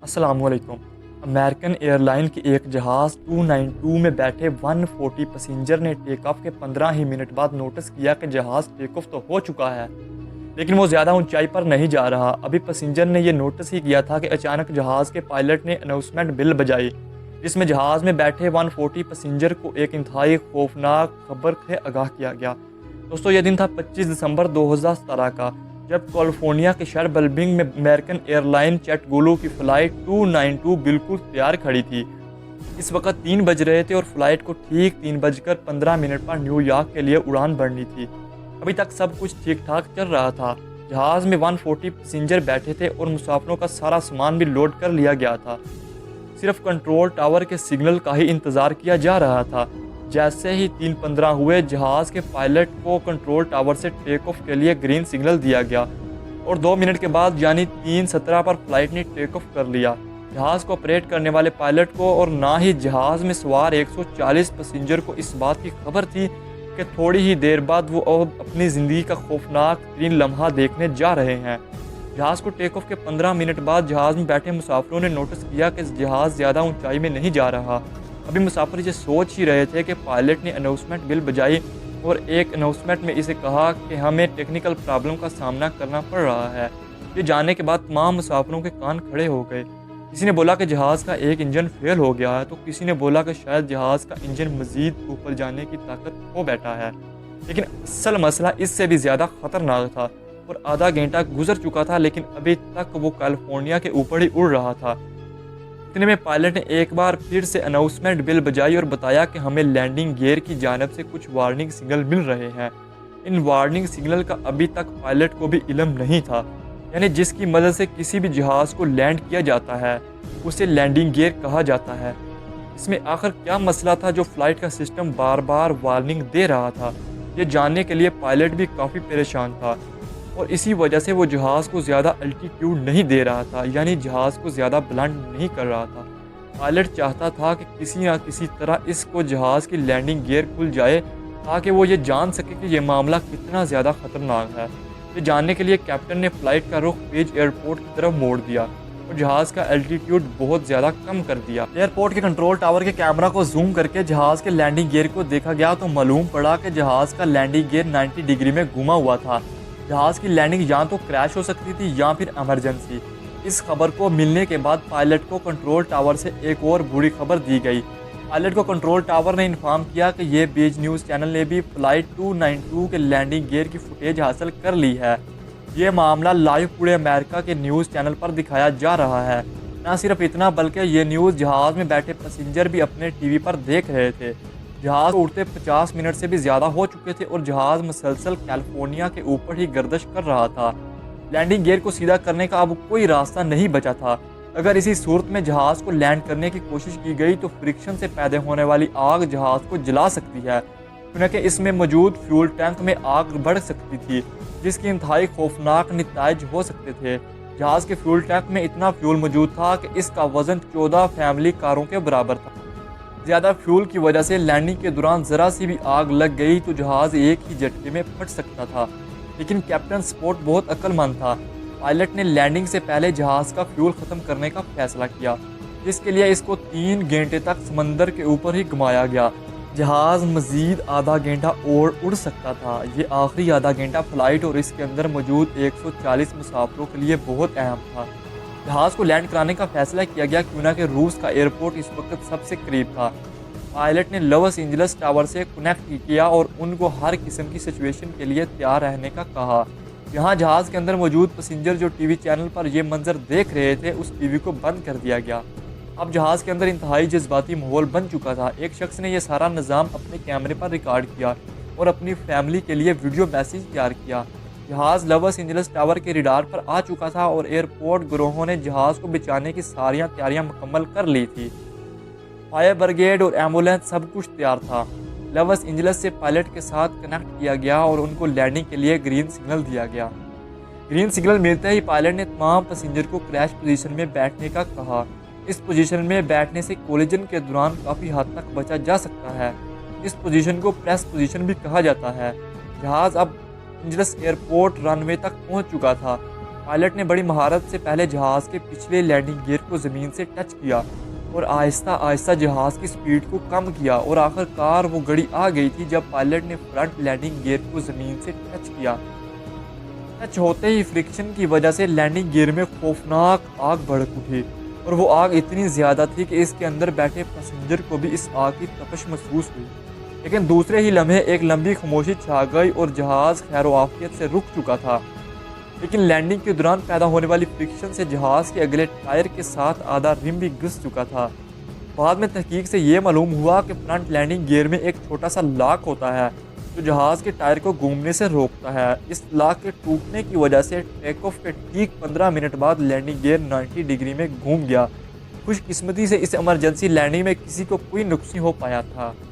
अस्सलाम वालेकुम। American airline के एक जहाज़ 292 में बैठे 140 पैसेंजर ने टेक ऑफ के 15 ही मिनट बाद नोटिस किया कि जहाज़ टेक ऑफ तो हो चुका है, लेकिन वो ज़्यादा ऊंचाई पर नहीं जा रहा। अभी पैसेंजर ने ये नोटिस ही किया था कि अचानक जहाज़ के पायलट ने अनाउंसमेंट बेल बजाई, जिसमें जहाज़ में बैठे 140 पैसेंजर को एक इंतहाई खौफनाक खबर से आगाह किया गया। दोस्तों, यह दिन था 25 दिसंबर 2017 का, जब कैलिफोर्निया के शहर बल्बिंग में अमेरिकन एयरलाइन चैटगुलू की फ़्लाइट 292 बिल्कुल तैयार खड़ी थी। इस वक्त 3 बज रहे थे और फ्लाइट को ठीक 3:15 पर न्यूयॉर्क के लिए उड़ान भरनी थी। अभी तक सब कुछ ठीक ठाक चल रहा था। जहाज़ में 140 पैसेंजर बैठे थे और मुसाफिरों का सारा सामान भी लोड कर लिया गया था। सिर्फ कंट्रोल टावर के सिग्नल का ही इंतज़ार किया जा रहा था। जैसे ही 3:15 हुए, जहाज़ के पायलट को कंट्रोल टावर से टेक ऑफ के लिए ग्रीन सिग्नल दिया गया और 2 मिनट के बाद यानी 3:17 पर फ्लाइट ने टेक ऑफ कर लिया। जहाज़ को ऑपरेट करने वाले पायलट को और ना ही जहाज़ में सवार 140 पैसेंजर को इस बात की खबर थी कि थोड़ी ही देर बाद वो अब अपनी ज़िंदगी का खौफनाक तरीन लम्हा देखने जा रहे हैं। जहाज़ को टेक ऑफ के 15 मिनट बाद जहाज़ में बैठे मुसाफिरों ने नोटिस किया कि जहाज़ ज़्यादा ऊंचाई में नहीं जा रहा। अभी मुसाफिर ये सोच ही रहे थे कि पायलट ने अनाउंसमेंट बेल बजाई और एक अनाउंसमेंट में इसे कहा कि हमें टेक्निकल प्रॉब्लम का सामना करना पड़ रहा है। ये जानने के बाद तमाम मुसाफिरों के कान खड़े हो गए। किसी ने बोला कि जहाज़ का एक इंजन फेल हो गया है, तो किसी ने बोला कि शायद जहाज़ का इंजन मज़ीद ऊपर जाने की ताकत खो बैठा है। लेकिन असल मसला इससे भी ज़्यादा ख़तरनाक था और आधा घंटा गुजर चुका था, लेकिन अभी तक वो कैलिफोर्निया के ऊपर ही उड़ रहा था। इतने में पायलट ने एक बार फिर से अनाउंसमेंट बेल बजाई और बताया कि हमें लैंडिंग गियर की जानिब से कुछ वार्निंग सिग्नल मिल रहे हैं। इन वार्निंग सिग्नल का अभी तक पायलट को भी इल्म नहीं था, यानी जिसकी मदद से किसी भी जहाज़ को लैंड किया जाता है उसे लैंडिंग गियर कहा जाता है। इसमें आखिर क्या मसला था जो फ्लाइट का सिस्टम बार बार वार्निंग दे रहा था? ये जानने के लिए पायलट भी काफ़ी परेशान था और इसी वजह से वो जहाज़ को ज़्यादा अल्टीट्यूड नहीं दे रहा था, यानी जहाज़ को ज़्यादा बुलंद नहीं कर रहा था। पायलट चाहता था कि किसी न किसी तरह इसको जहाज़ की लैंडिंग गियर खुल जाए ताकि वो ये जान सके कि ये मामला कितना ज़्यादा ख़तरनाक है। ये जानने के लिए कैप्टन ने फ़्लाइट का रुख पेज एयरपोर्ट की तरफ मोड़ दिया और जहाज़ का एल्टीट्यूड बहुत ज़्यादा कम कर दिया। एयरपोर्ट के कंट्रोल टावर के कैमरा को जूम करके जहाज़ के लैंडिंग गियर को देखा गया तो मालूम पड़ा कि जहाज़ का लैंडिंग गियर 90 डिग्री में घुमा हुआ था। जहाज़ की लैंडिंग या तो क्रैश हो सकती थी या फिर इमरजेंसी। इस खबर को मिलने के बाद पायलट को कंट्रोल टावर से एक और बुरी खबर दी गई। पायलट को कंट्रोल टावर ने इन्फॉर्म किया कि ये बीच न्यूज़ चैनल ने भी फ़्लाइट 292 के लैंडिंग गियर की फुटेज हासिल कर ली है। ये मामला लाइव पूरे अमेरिका के न्यूज़ चैनल पर दिखाया जा रहा है। न सिर्फ इतना बल्कि ये न्यूज़ जहाज़ में बैठे पैसेंजर भी अपने टीवी पर देख रहे थे। जहाज़ को उड़ते 50 मिनट से भी ज़्यादा हो चुके थे और जहाज़ मुसलसल कैलिफोर्निया के ऊपर ही गर्दिश कर रहा था। लैंडिंग गियर को सीधा करने का अब कोई रास्ता नहीं बचा था। अगर इसी सूरत में जहाज़ को लैंड करने की कोशिश की गई तो फ्रिक्शन से पैदा होने वाली आग जहाज़ को जला सकती है, क्योंकि इसमें मौजूद फ्यूल टैंक में आग बढ़ सकती थी, जिसकी इंतहाई खौफनाक नताइज हो सकते थे। जहाज़ के फ्यूल टैंक में इतना फ्यूल मौजूद था कि इसका वज़न 14 फैमिली कारों के बराबर था। ज़्यादा फ्यूल की वजह से लैंडिंग के दौरान ज़रा सी भी आग लग गई तो जहाज़ एक ही झटके में फट सकता था। लेकिन कैप्टन स्पॉट बहुत अक्लमंद था। पायलट ने लैंडिंग से पहले जहाज़ का फ्यूल ख़त्म करने का फैसला किया, जिसके लिए इसको 3 घंटे तक समंदर के ऊपर ही घुमाया गया। जहाज़ मज़ीद आधा घंटा और उड़ सकता था। ये आखिरी आधा घंटा फ़्लाइट और इसके अंदर मौजूद 140 मुसाफिरों के लिए बहुत अहम था। जहाज़ को लैंड कराने का फैसला किया गया क्योंकि रूस का एयरपोर्ट इस वक्त सबसे करीब था। पायलट ने लॉस एंजल्स टावर से कनेक्ट किया और उनको हर किस्म की सिचुएशन के लिए तैयार रहने का कहा। यहाँ जहाज़ के अंदर मौजूद पैसेंजर जो टीवी चैनल पर यह मंजर देख रहे थे, उस टीवी को बंद कर दिया गया। अब जहाज़ के अंदर इंतहाई जज्बाती माहौल बन चुका था। एक शख्स ने यह सारा निज़ाम अपने कैमरे पर रिकॉर्ड किया और अपनी फैमिली के लिए वीडियो मैसेज तैयार किया। जहाज़ लॉस एंजल्स टावर के रडार पर आ चुका था और एयरपोर्ट गिरोहों ने जहाज़ को बचाने की सारी तैयारियां मुकम्मल कर ली थी। फायर ब्रिगेड और एम्बुलेंस सब कुछ तैयार था। लॉस एंजल्स से पायलट के साथ कनेक्ट किया गया और उनको लैंडिंग के लिए ग्रीन सिग्नल दिया गया। ग्रीन सिग्नल मिलते ही पायलट ने तमाम पैसेंजर को क्रैश पोजीशन में बैठने का कहा। इस पोजीशन में बैठने से कोलिजन के दौरान काफ़ी हद तक बचा जा सकता है। इस पोजीशन को प्रेस पोजीशन भी कहा जाता है। जहाज़ अब एंजल्स एयरपोर्ट रनवे तक पहुंच चुका था। پائلٹ نے بڑی مہارت سے پہلے جہاز کے پچھلے لینڈنگ گیئر کو زمین سے ٹچ کیا اور آہستہ آہستہ جہاز کی سپیڈ کو کم کیا، اور آخر کار وہ گھڑی آ گئی تھی جب پائلٹ نے فرنٹ لینڈنگ گیئر کو زمین سے ٹچ کیا۔ ٹچ ہوتے ہی فرکشن کی وجہ سے لینڈنگ گیئر میں خوفناک آگ بھڑک اٹھی، اور وہ آگ اتنی زیادہ تھی کہ اس کے اندر بیٹھے پیسنجر کو بھی اس آگ کی تپش محسوس ہوئی۔ لیکن دوسرے ہی لمحے ایک لمبی خاموشی چھا گئی اور جہاز خیر و عافیت سے رک چکا تھا۔ لیکن لینڈنگ کے دوران پیدا ہونے والی فرکشن سے جہاز کے اگلے ٹائر کے ساتھ آدھا رم بھی گھس چکا تھا۔ بعد میں تحقیق سے یہ معلوم ہوا کہ فرنٹ لینڈنگ گیئر میں ایک چھوٹا سا لاک ہوتا ہے جو جہاز کے ٹائر کو گھومنے سے روکتا ہے۔ اس لاک کے ٹوٹنے کی وجہ سے ٹیک آف کے ٹھیک 15 منٹ بعد لینڈنگ گیئر 90 ڈگری میں گھوم گیا۔ خوش قسمتی سے اس ایمرجنسی لینڈنگ میں کسی کو کوئی نقصان ہو پایا تھا۔